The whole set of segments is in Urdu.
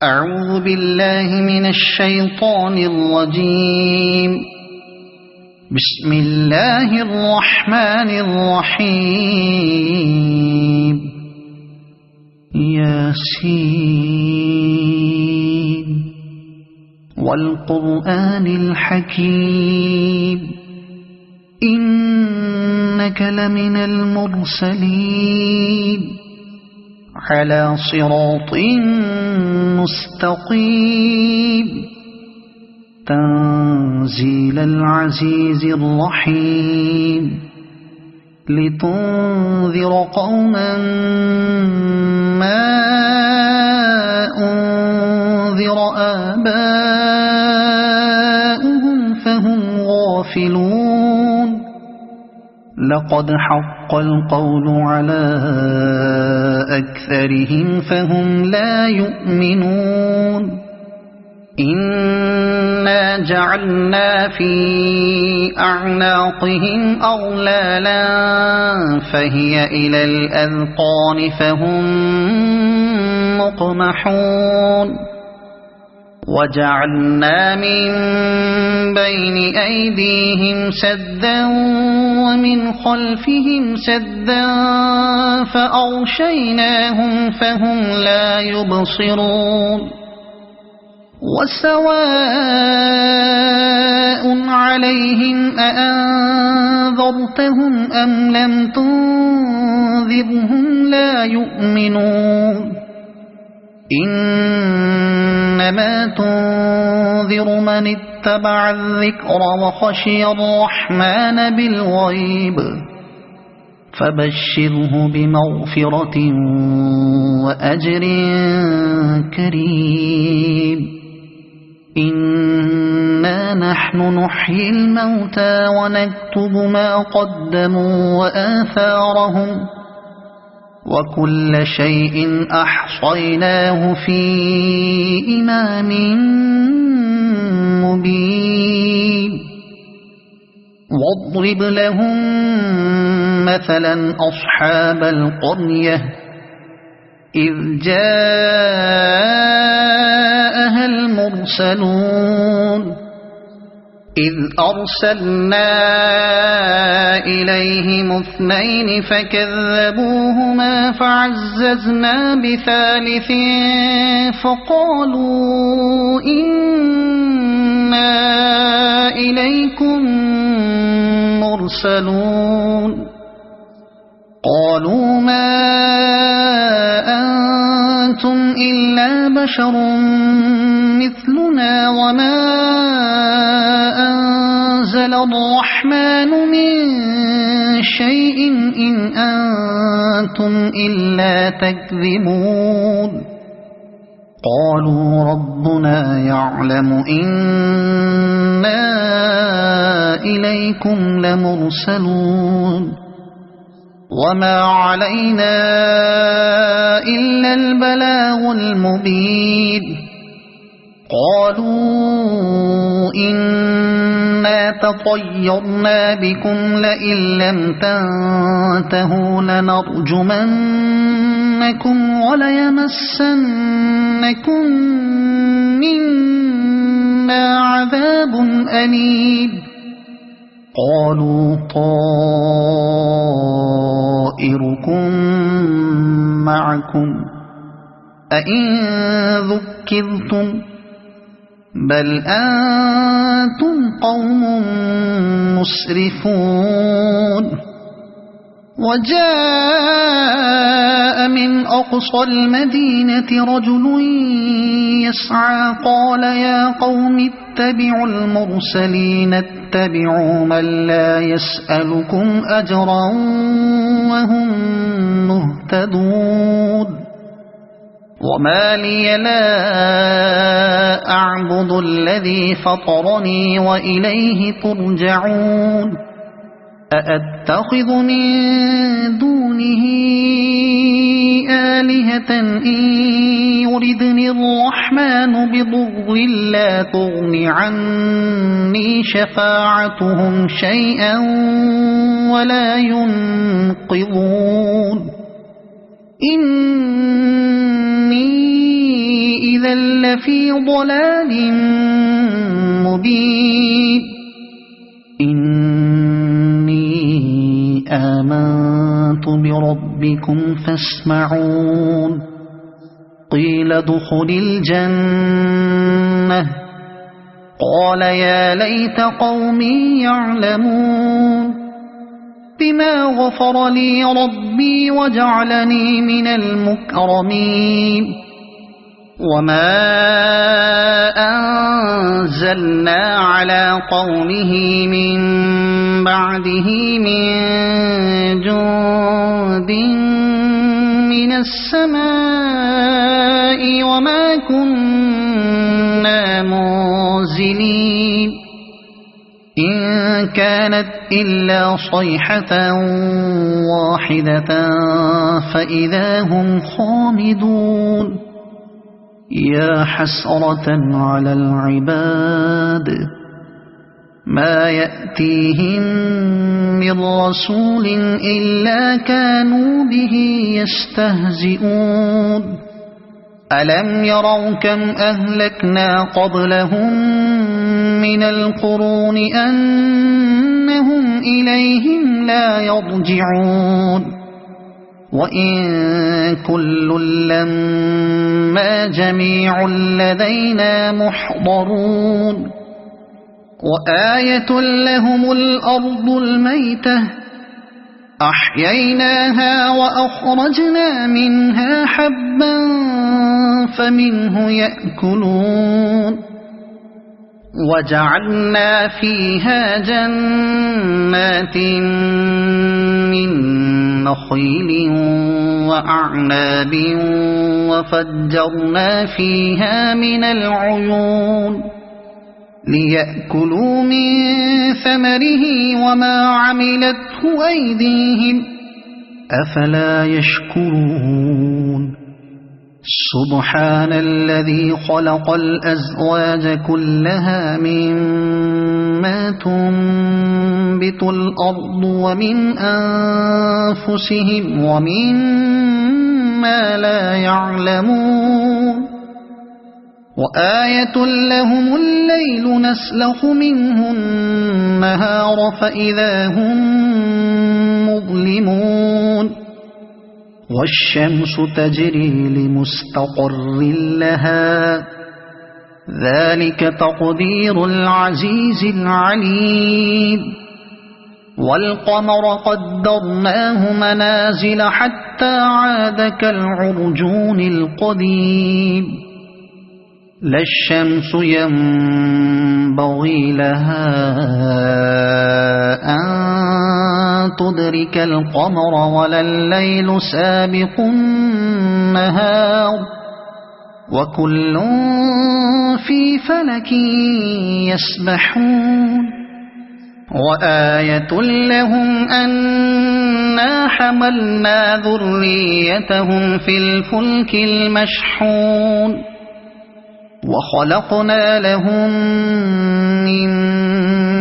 أعوذ بالله من الشيطان الرجيم. بسم الله الرحمن الرحيم. ياسين والقرآن الحكيم إنك لمن المرسلين على صراط مستقيم تنزيل العزيز الرحيم لتنذر قوما ما أنذر آباؤهم فهم غافلون. لقد حق القول على أكثرهم فهم لا يؤمنون. إنا جعلنا في أعناقهم أغلالا فهي إلى الأذقان فهم مقمحون. وجعلنا من بين أيديهم سدا ومن خلفهم سدا فأغشيناهم فهم لا يبصرون. وسواء عليهم أأنذرتهم أم لم تنذرهم لا يؤمنون. إنما تنذر من اتبع الذكر وخشي الرحمن بالغيب فبشره بمغفرة وأجر كريم. إنا نحن نحيي الموتى ونكتب ما قدموا وآثارهم وكل شيء أحصيناه في إمام مبين. واضرب لهم مثلا أصحاب القرية إذ جاءها المرسلون إذ أرسلنا إليهم اثنين فكذبوهما فعززنا بثالث فقالوا إنا إليكم مرسلون. قالوا ما أنتم إلا بشر مثلنا وما أنزل الرحمن من شيء إن أنتم إلا تكذبون. قالوا ربنا يعلم إنا إليكم لمرسلون وما علينا إلا البلاغ المبين. قالوا إنا تطيرنا بكم لئن لم تنتهوا لنرجمنكم وليمسنكم منا عذاب أليم. قالوا طائركم معكم أئن ذكرتم بل أنتم قوم مسرفون. وجاء من أقصى المدينة رجل يسعى قال يا قوم اتبعوا المرسلين اتبعوا من لا يسألكم أجرا وهم مهتدون. وما لي لا أعبد الذي فطرني وإليه ترجعون. أأتخذ من دونه آلهة إن يردني الرحمن بضر لا تغن عني شفاعتهم شيئا ولا ينقذون. إني إذا لفي ضلال مبين إني آمنت بربكم فاسمعون قيل ادخل الجنة قال يا ليت قومي يعلمون بما غفر لي ربي وجعلني من المكرمين وما أنزلنا على قومه من بعده من جند من السماء وما كنا منزلين إن كانت إلا صيحة واحدة فإذا هم خامدون يا حسرة على العباد ما يأتيهم من رسول إلا كانوا به يستهزئون ألم يروا كم أهلكنا قبلهم من القرون أنهم إليهم لا يرجعون وإن كل لما جميع لدينا محضرون وآية لهم الأرض الميتة أحييناها وأخرجنا منها حبا فمنه يأكلون وجعلنا فيها جنات من نخيل وأعناب وفجرنا فيها من العيون ليأكلوا من ثمره وما عملته أيديهم أفلا يشكرون سبحان الذي خلق الأزواج كلها مما تنبت الأرض ومن أنفسهم ومما لا يعلمون وآية لهم الليل نسلخ منه النهار فإذا هم مظلمون والشمس تجري لمستقر لها ذلك تقدير العزيز العليم والقمر قدرناه منازل حتى عاد كالعرجون القديم لا الشمس ينبغي لها أن تدرك القمر ولا الليل سابق النهار وكل في فلك يسبحون وآية لهم أنا حملنا ذريتهم في الفلك المشحون وخلقنا لهم من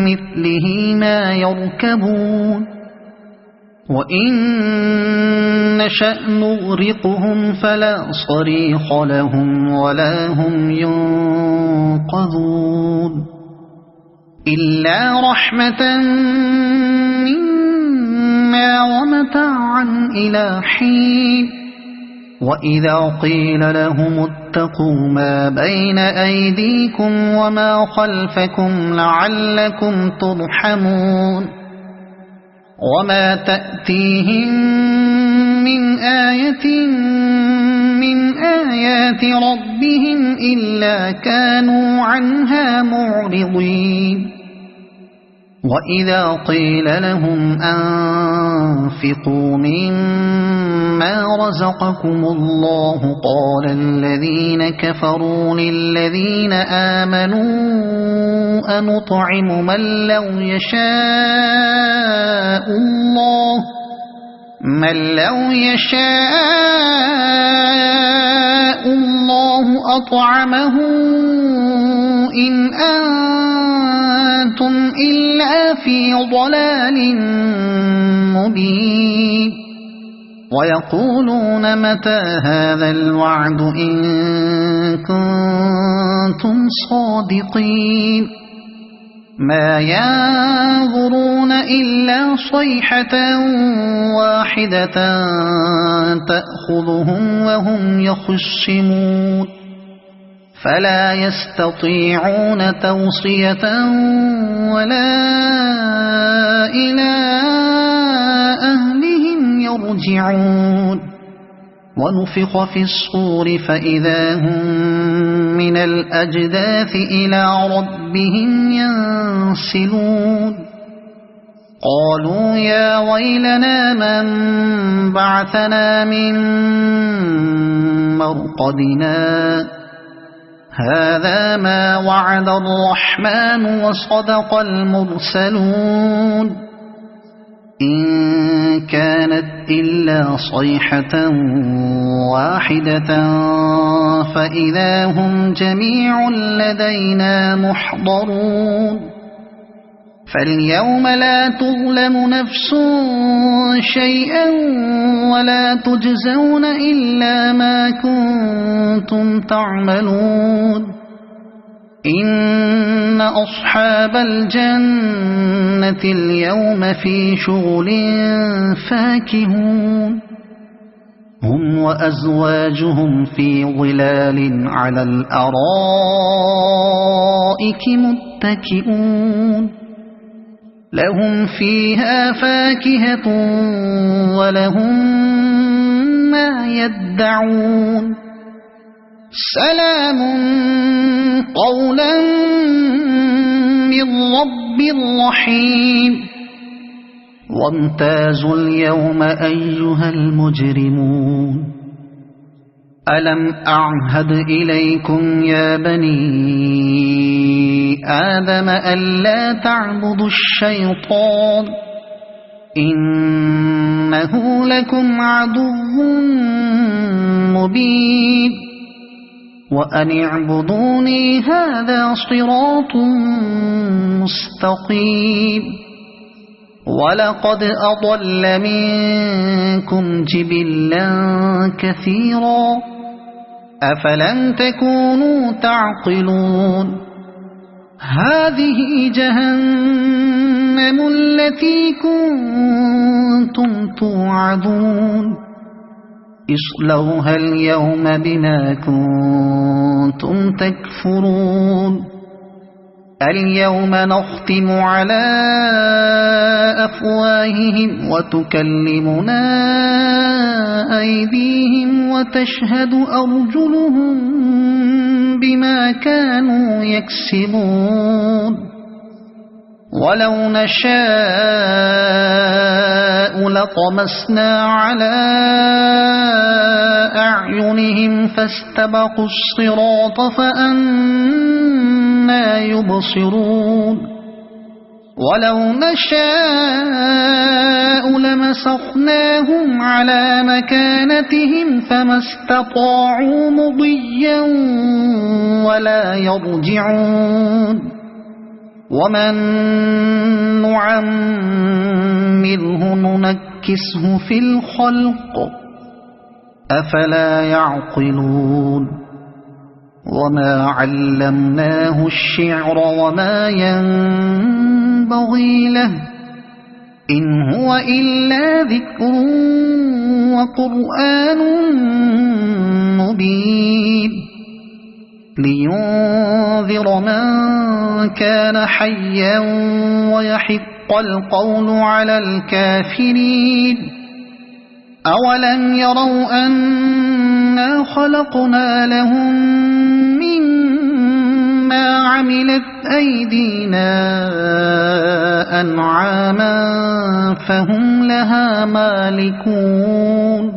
مثله ما يركبون وإن نشأ نغرقهم فلا صريخ لهم ولا هم ينقذون إلا رحمة منا ومتاعا إلى حين وإذا قيل لهم اتقوا ما بين أيديكم وما خلفكم لعلكم ترحمون وما تأتيهم من آية من آيات ربهم إلا كانوا عنها معرضين وإذا قيل لهم أنفقوا مما رزقكم الله قال الذين كفروا للذين آمنوا أنطعم من لو يشاء الله أطعمه إن أنتم إلا في ضلال مبين ويقولون متى هذا الوعد إن كنتم صادقين ما ينظرون إلا صيحة واحدة تأخذهم وهم يخصمون فلا يستطيعون توصية ولا إلى أهلهم يرجعون ونفخ في الصور فإذا هم من الأجداث إلى ربهم ينسلون قالوا يا ويلنا من بعثنا من مرقدنا هذا ما وعد الرحمن وصدق المرسلون إن كانت إلا صيحة واحدة فإذا هم جميع لدينا محضرون فاليوم لا تظلم نفس شيئا ولا تجزون إلا ما كنتم تعملون إن أصحاب الجنة اليوم في شغل فاكهون هم وأزواجهم في ظلال على الأرائك متكئون لهم فيها فاكهة ولهم ما يدعون سلام قولا من رب رحيم وامتازوا اليوم أيها المجرمون ألم أعهد إليكم يا بني آدم ألا تعبدوا الشيطان إنه لكم عدو مبين وأن اعبدوني هذا صراط مستقيم ولقد أضل منكم جبلا كثيرا أفلم تكونوا تعقلون هذه جهنم التي كنتم توعدون اصلوها اليوم بما كنتم تكفرون اليوم نختم على أفواههم وتكلمنا أيديهم وتشهد أرجلهم بما كانوا يكسبون ولو نشاء لطمسنا على أعينهم فاستبقوا الصراط فأنى يبصرون ولو نشاء لمسخناهم على مكانتهم فما استطاعوا مضيا ولا يرجعون ومن نعمره ننكسه في الخلق أفلا يعقلون وما علمناه الشعر وما ينبغي له إن هو إلا ذكر وقرآن مبين لينذر من كان حيا ويحق القول على الكافرين أولم يروا أنا خلقنا لهم مما عملت أيدينا أنعاما فهم لها مالكون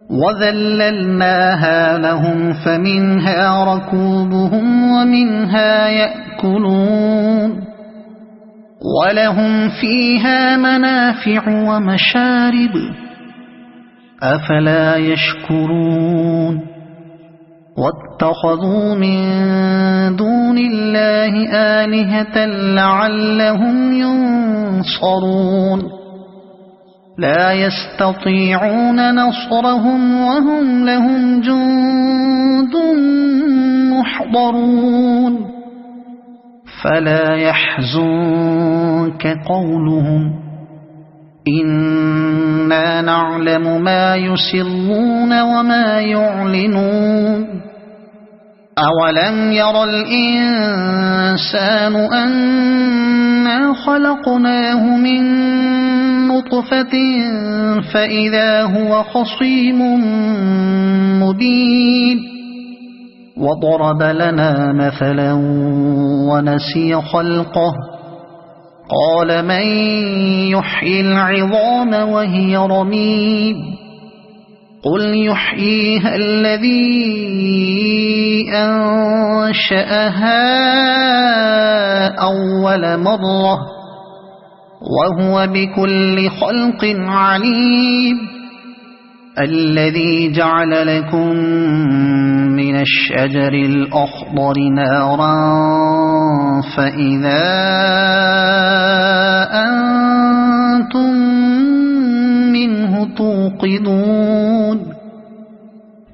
وذللناها لهم فمنها ركوبهم ومنها يأكلون ولهم فيها منافع ومشارب أفلا يشكرون واتخذوا من دون الله آلهة لعلهم ينصرون لا يستطيعون نصرهم وهم لهم جند محضرون فلا يحزنك قولهم إنا نعلم ما يسرون وما يعلنون أولم ير الإنسان أنا خلقناه من نطفة فإذا هو خصيم مبين وضرب لنا مثلا ونسي خلقه قال من يحيي العظام وهي رميم قل يحييها الذي أنشأها أول مرة وهو بكل خلق عليم الذي جعل لكم من الشجر الأخضر نارا فإذا أنتم منه توقدون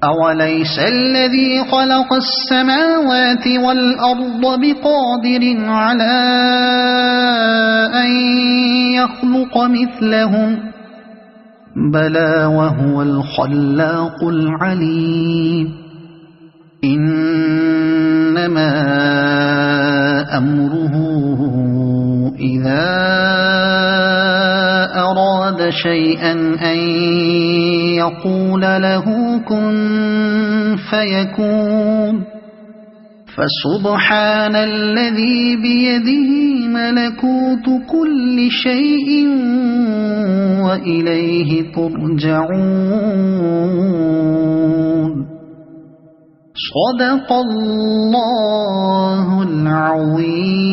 أوليس الذي خلق السماوات والأرض بقادر على أن يخلق مثلهم بلى وهو الخلاق العليم إنما أمره إذا أراد شيئا أن يقول له كن فيكون فسبحان الذي بيده ملكوت كل شيء وإليه ترجعون صدق الله العظيم.